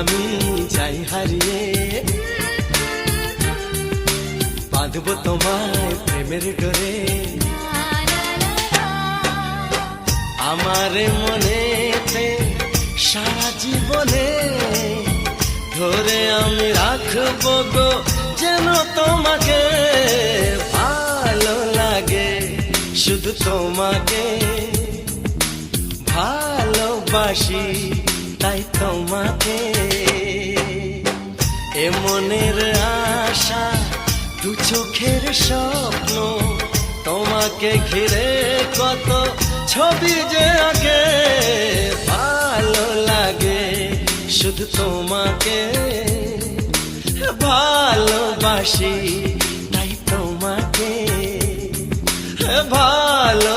আমি যাই হারিয়ে, বাঁধবো তোমায় প্রেমের ডোরে। আমার মনেতে সারা জীবনে ধরে আমি রাখবো গো যেন তোমাকে। ভালো লাগে শুধু তোমাকে, ভালোবাসি তাই তোমাকে। এ মনের আশা দু চোখের স্বপ্ন, তোমাকে ঘিরে কত ছবি যে আগে। ভালো লাগে শুধু তোমাকে, ভালোবাসি তাই তোমাকে। ভালো